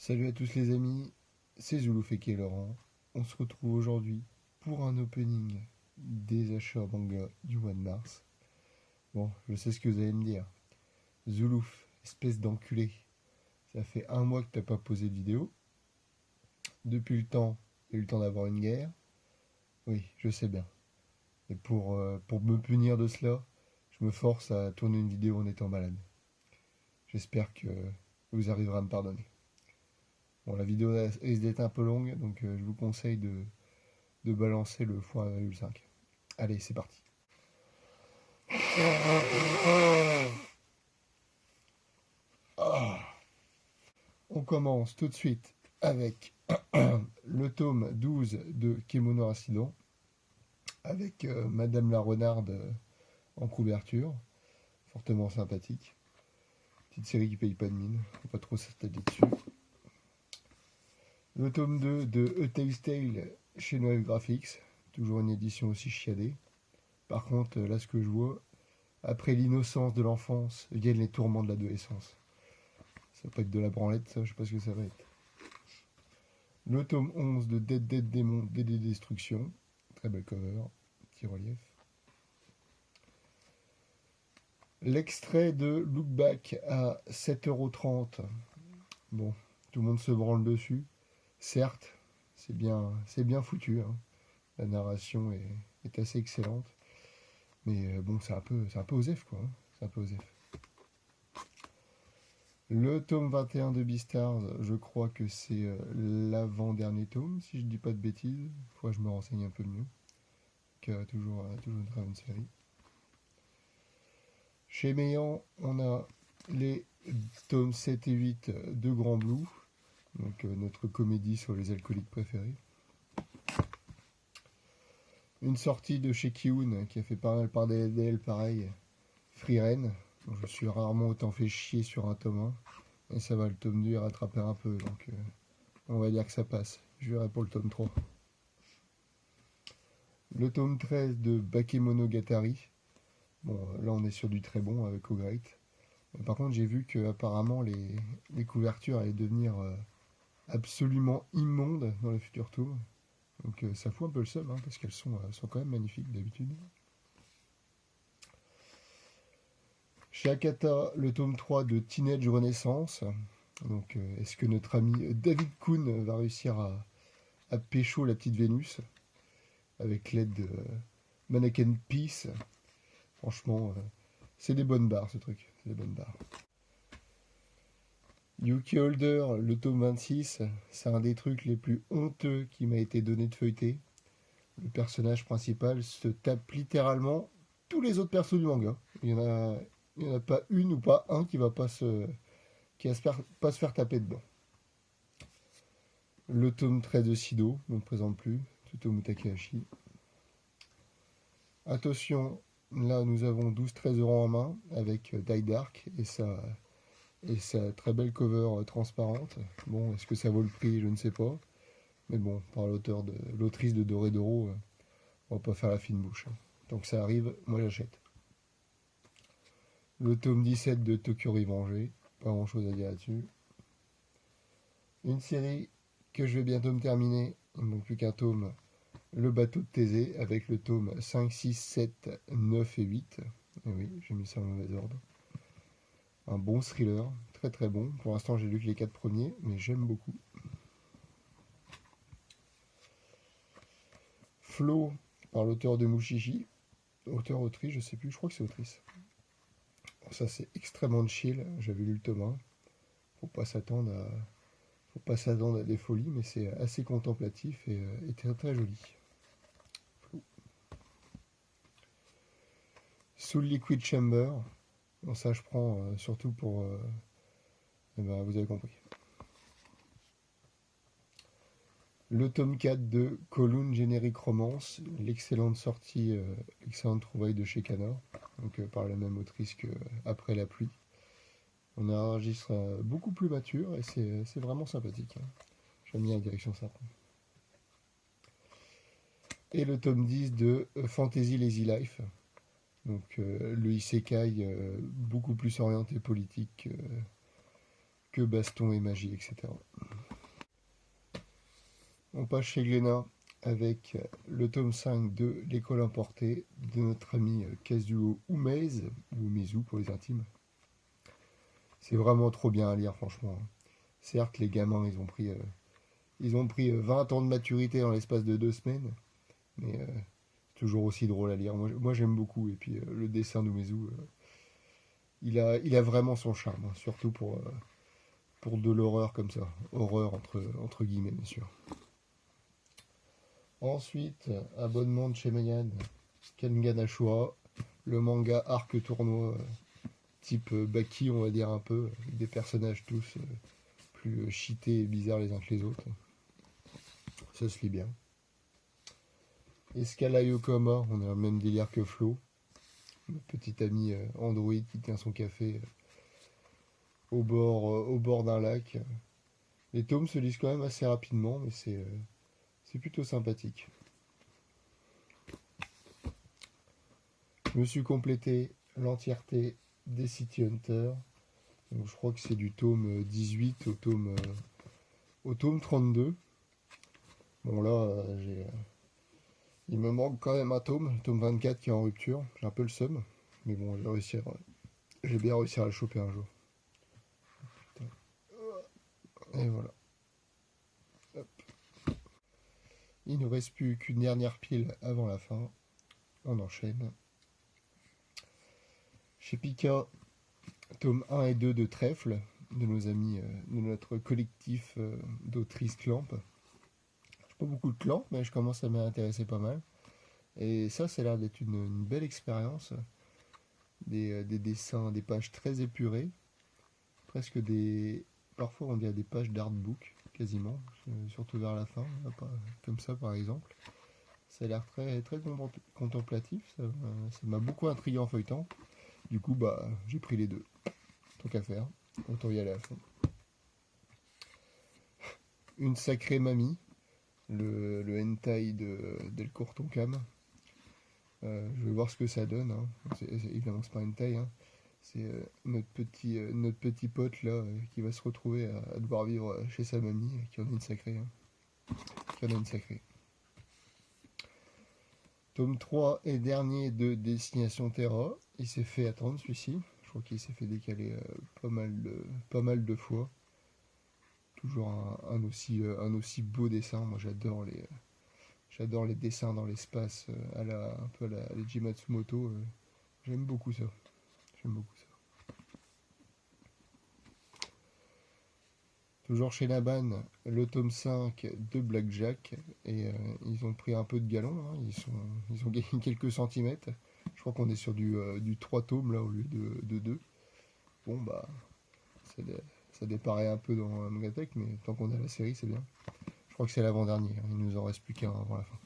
Salut à tous les amis, c'est Zouloufeke et Laurent. On se retrouve aujourd'hui pour un opening des achats manga du mois de mars. Bon, je sais ce que vous allez me dire. Zoulouf, espèce d'enculé, ça fait un mois que t'as pas posé de vidéo. Depuis le temps, il y a eu le temps d'avoir une guerre. Oui, je sais bien. Et pour me punir de cela, je me force à tourner une vidéo en étant malade. J'espère que vous arriverez à me pardonner. Bon, la vidéo risque d'être un peu longue, donc je vous conseille de balancer le x1,5. Allez, c'est parti. On commence tout de suite avec le tome 12 de Kemono Incident, avec Madame la Renarde en couverture, fortement sympathique. Petite série qui paye pas de mine, faut pas trop s'attarder dessus. Le tome 2 de A Tale's Tale chez Noël Graphics, toujours une édition aussi chiadée. Par contre, là, ce que je vois, après l'innocence de l'enfance, viennent les tourments de l'adolescence. Ça va pas être de la branlette, ça, je sais pas ce que ça va être. Le tome 11 de Dead Dead Démon DD Destruction. Très bel cover, petit relief. L'extrait de Look Back à 7,30 €. Bon, tout le monde se branle dessus. Certes, c'est bien foutu. Hein. La narration est assez excellente. Mais bon, c'est un peu osef, quoi. Hein. C'est un peu osef. Le tome 21 de Beastars, je crois que c'est l'avant-dernier tome, si je dis pas de bêtises. Il faut que je me renseigne un peu mieux. Toujours une très bonne série. Chez Meillan, on a les tomes 7 et 8 de Grand Blue, donc notre comédie sur les alcooliques préférés. Une sortie de chez Kiun qui a fait pas mal par DLDL, pareil, Free Ren. Je suis rarement autant fait chier sur un tome 1, et ça va, le tome 2 est rattrapé un peu, donc on va dire que ça passe. Je verrai pour le tome 3. Le tome 13 de Bakemonogatari. Bon, là on est sur du très bon avec O'Great. Par contre, j'ai vu que apparemment les couvertures allaient devenir absolument immondes dans le futur tome. Donc ça fout un peu le seum, hein, parce qu'elles sont quand même magnifiques d'habitude. Chez Akata, le tome 3 de Teenage Renaissance. Donc est-ce que notre ami David Kuhn va réussir à pécho la petite Vénus avec l'aide de Mannequin Peace? Franchement, c'est des bonnes barres ce truc, c'est des bonnes barres. Yuki Holder, le tome 26, c'est un des trucs les plus honteux qui m'a été donné de feuilleter. Le personnage principal se tape littéralement tous les autres persos du manga. Il y en a pas une ou pas un qui va pas se faire taper dedans. Le tome 13 de Sido, ne me présente plus, Tsutomu Takahashi. Attention, là nous avons 12-13 € en main avec Die Dark et sa très belle cover transparente. Bon, est-ce que ça vaut le prix? Je ne sais pas. Mais bon, par l'autrice de Doredoro, on va pas faire la fine bouche. Donc ça arrive, moi j'achète. Le tome 17 de Tokyo Revengers, pas grand chose à dire là-dessus. Une série que je vais bientôt me terminer, il ne manque plus qu'un tome, Le bateau de Thésée, avec le tome 5, 6, 7, 9 et 8. Et oui, j'ai mis ça en mauvais ordre. Un bon thriller, très très bon. Pour l'instant, j'ai lu que les 4 premiers, mais j'aime beaucoup. Flo, par l'auteur de Mushishi. Auteur-autrice, je sais plus, je crois que c'est autrice. Bon, ça, c'est extrêmement chill. J'avais lu le tome 1. Faut pas s'attendre à des folies, mais c'est assez contemplatif et très très joli. Soul Liquid Chamber. Bon, ça, je prends surtout pour... vous avez compris. Le tome 4 de Kowloon Generic Romance, l'excellente sortie, l'excellente trouvaille de chez Canor, donc par la même autrice que Après la pluie. On a un registre beaucoup plus mature et c'est vraiment sympathique. Hein. J'aime bien la direction ça prend. Et le tome 10 de Fantasy Lazy Life, donc le isekai beaucoup plus orienté politique que baston et magie, etc. On passe chez Glénat avec le tome 5 de L'école importée de notre ami Kazuo Umezu, ou Umezu pour les intimes. C'est vraiment trop bien à lire, franchement. Certes, les gamins, ils ont pris 20 ans de maturité dans l'espace de 2 semaines, mais c'est toujours aussi drôle à lire. Moi j'aime beaucoup, et puis le dessin d'Umezu, il a vraiment son charme, hein, surtout pour de l'horreur comme ça. Horreur entre guillemets, bien sûr. Ensuite, abonnement de chez Mayan, Kengan Ashura, le manga arc tournoi type Baki, on va dire un peu, avec des personnages tous plus cheatés et bizarres les uns que les autres. Ça se lit bien. Escala Yokohama, on a le même délire que Flo, notre petit ami Android qui tient son café au bord d'un lac. Les tomes se lisent quand même assez rapidement, mais c'est plutôt sympathique. Je me suis complété l'entièreté des City Hunter. Donc, je crois que c'est du tome 18 au tome 32. Bon là, il me manque quand même un tome, le tome 24 qui est en rupture. J'ai un peu le seum, mais bon, j'ai bien réussi à le choper un jour. Et voilà. Hop. Il ne nous reste plus qu'une dernière pile avant la fin. On enchaîne. Chez Pika, tome 1 et 2 de Trèfle, de nos amis, de notre collectif d'autrices Clamp. Je pas beaucoup de Clamp, mais je commence à m'intéresser pas mal. Et ça a l'air d'être une belle expérience. Des dessins, des pages très épurées. Presque des... Parfois on dirait des pages d'artbook, quasiment. Surtout vers la fin, comme ça par exemple. Ça a l'air très, très contemplatif. Ça m'a beaucoup intrigué en feuilletant. Du coup, j'ai pris les deux. Tant qu'à faire, autant y aller à fond. Une sacrée mamie, le hentai de Delcourt Tonkam. Je vais voir ce que ça donne. Hein. Évidemment, c'est pas un hentai. Hein. C'est notre petit pote là qui va se retrouver à devoir vivre chez sa mamie, qui en a une sacrée. Hein. Qui en a une sacrée. Tome 3 et dernier de Destination Terra. Il s'est fait attendre celui-ci. Je crois qu'il s'est fait décaler pas mal de fois. Toujours un aussi beau dessin. Moi j'adore les dessins dans l'espace un peu à la Leiji Matsumoto. J'aime beaucoup ça. Toujours chez Laban, le tome 5 de Blackjack. Et ils ont pris un peu de galon. Hein. Ils ont gagné quelques centimètres. Je crois qu'on est sur du 3 tomes là au lieu de 2. Bon ça déparait un peu dans Mangatech, mais tant qu'on a la série, c'est bien. Je crois que c'est l'avant-dernier. Hein. Il nous en reste plus qu'un avant la fin.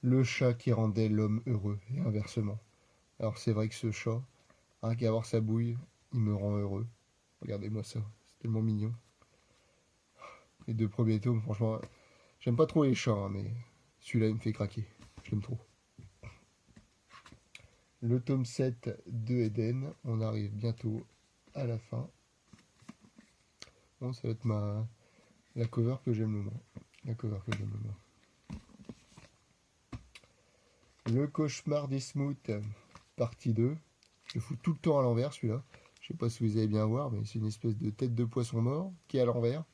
Le chat qui rendait l'homme heureux, et inversement. Alors c'est vrai que ce chat, rien qu'à avoir sa bouille, il me rend heureux. Regardez-moi ça, c'est tellement mignon. Les 2 premiers tomes, franchement, j'aime pas trop les chats, hein, mais celui-là il me fait craquer. Je l'aime trop. Le tome 7 de Eden, on arrive bientôt à la fin. Bon, ça va être la cover que j'aime le moins. Le cauchemar d'Ismouth, partie 2. Je le fous tout le temps à l'envers celui-là. Je sais pas si vous allez bien voir, mais c'est une espèce de tête de poisson mort qui est à l'envers.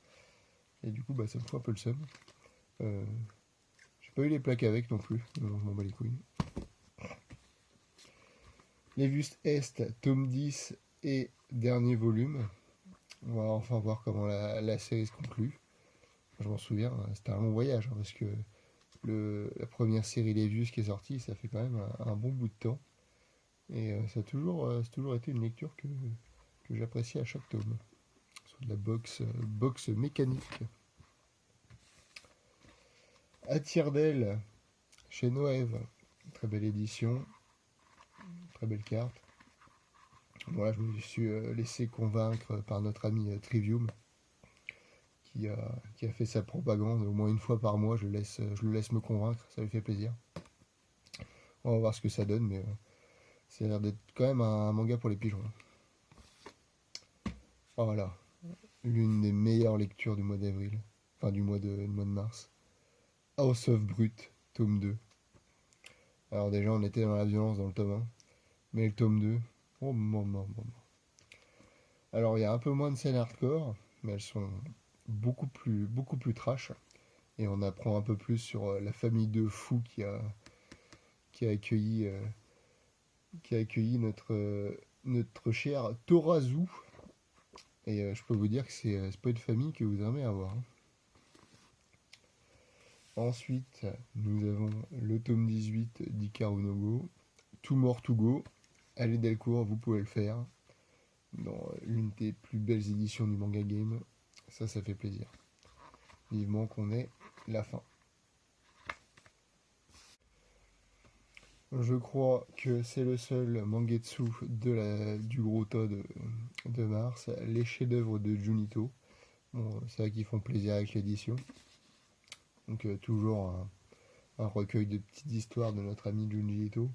Et du coup, ça me fout un peu le seum. J'ai pas eu les plaques avec non plus. Non, je m'en bats les couilles. Lévus Est, tome 10 et dernier volume. On va enfin voir comment la série se conclut. Je m'en souviens, c'était un long voyage, hein, parce que la première série Lévius qui est sortie, ça fait quand même un bon bout de temps. Et ça a toujours été une lecture que j'apprécie à chaque tome. Sur de la boxe mécanique. À Tire-d'Aile, chez Noëv, très belle édition, très belle carte. Voilà, je me suis laissé convaincre par notre ami Trivium, qui a fait sa propagande au moins une fois par mois. Je le laisse me convaincre, ça lui fait plaisir. On va voir ce que ça donne, mais ça a l'air d'être quand même un manga pour les pigeons. Voilà. l'une des meilleures lectures du mois d'avril, enfin du mois de mars. House of Brut, tome 2. Alors déjà, on était dans la violence dans le tome 1, mais le tome 2, oh maman, maman. Alors il y a un peu moins de scènes hardcore, mais elles sont beaucoup plus trash. Et on apprend un peu plus sur la famille de fous qui a accueilli, notre cher Torazu. Et je peux vous dire que c'est pas une famille que vous aimez avoir, hein. Ensuite, nous avons le tome 18 d'Ikaru no Go. Tout mort, tout go. Allez Delcourt, vous pouvez le faire. Dans l'une des plus belles éditions du manga game. Ça fait plaisir. Vivement qu'on ait la fin. Je crois que c'est le seul mangetsu du gros tas de mars. Les chefs-d'œuvre de Junito. Bon, c'est vrai qu'ils font plaisir avec l'édition. Donc toujours un recueil de petites histoires de notre ami Junji Ito.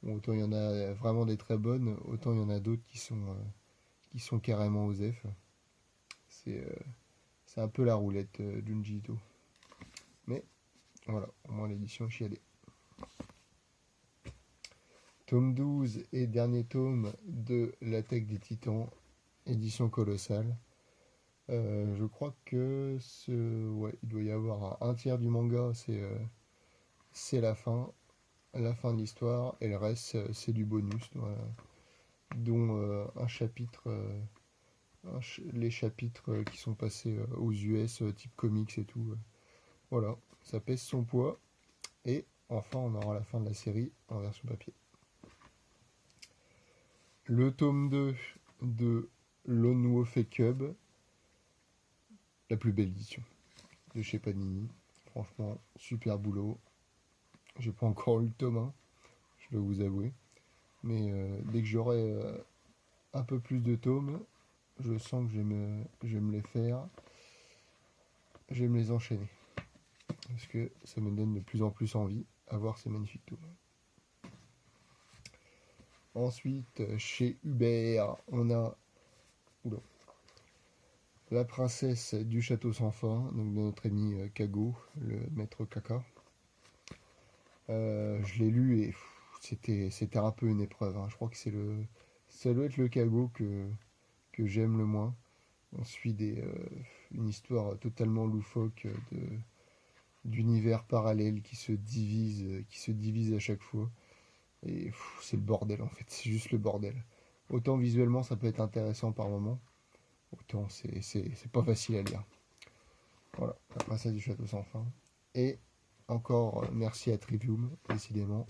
Bon, autant il y en a vraiment des très bonnes, autant il y en a d'autres qui sont carrément aux F. C'est un peu la roulette Junji Ito. Mais voilà, au moins l'édition est chiadée. Tome 12 et dernier tome de L'attaque des titans, édition colossale. Je crois que il doit y avoir un tiers du manga, c'est la fin de l'histoire, et le reste c'est du bonus, dont un chapitre, les chapitres qui sont passés aux US, type comics et tout. Voilà, ça pèse son poids, et enfin on aura la fin de la série en version papier. Le tome 2 de Lone Wolf Cub, la plus belle édition de chez Panini. Franchement, super boulot. J'ai pas encore lu le tome 1, je dois vous avouer. Mais dès que j'aurai un peu plus de tomes, je sens que je vais me les faire. Je vais me les enchaîner. Parce que ça me donne de plus en plus envie à voir ces magnifiques tomes. Ensuite, chez Hubert, on a La princesse du château sans fin, donc de notre ami Kago, le maître Kaka. Je l'ai lu et c'était un peu une épreuve, hein. Je crois que ça doit être le Kago que j'aime le moins. On suit une histoire totalement loufoque d'univers parallèles qui se divise à chaque fois. Et c'est le bordel en fait, c'est juste le bordel. Autant visuellement ça peut être intéressant par moment, autant c'est pas facile à lire. Voilà, la princesse du château sans fin. Et encore merci à Trivium, décidément.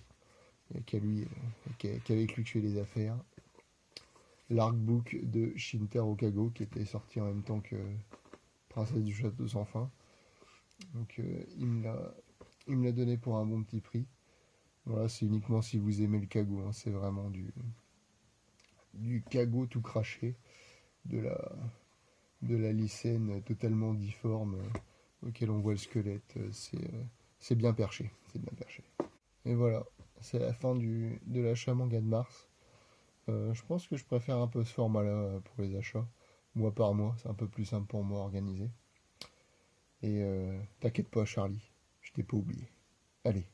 Il n'y a qu'avec lui que je fais les affaires. L'artbook de Shintaro Kago qui était sorti en même temps que Princesse du Château sans fin. Donc il me l'a donné pour un bon petit prix. Voilà, c'est uniquement si vous aimez le Kago, hein. C'est vraiment du Kago tout craché, de la lycène totalement difforme auquel on voit le squelette. C'est bien perché, c'est bien perché. Et voilà, c'est la fin de l'achat manga de mars. Je pense que je préfère un peu ce format-là pour les achats, mois par mois, c'est un peu plus simple pour moi à organiser. Et t'inquiète pas Charlie, je t'ai pas oublié. Allez,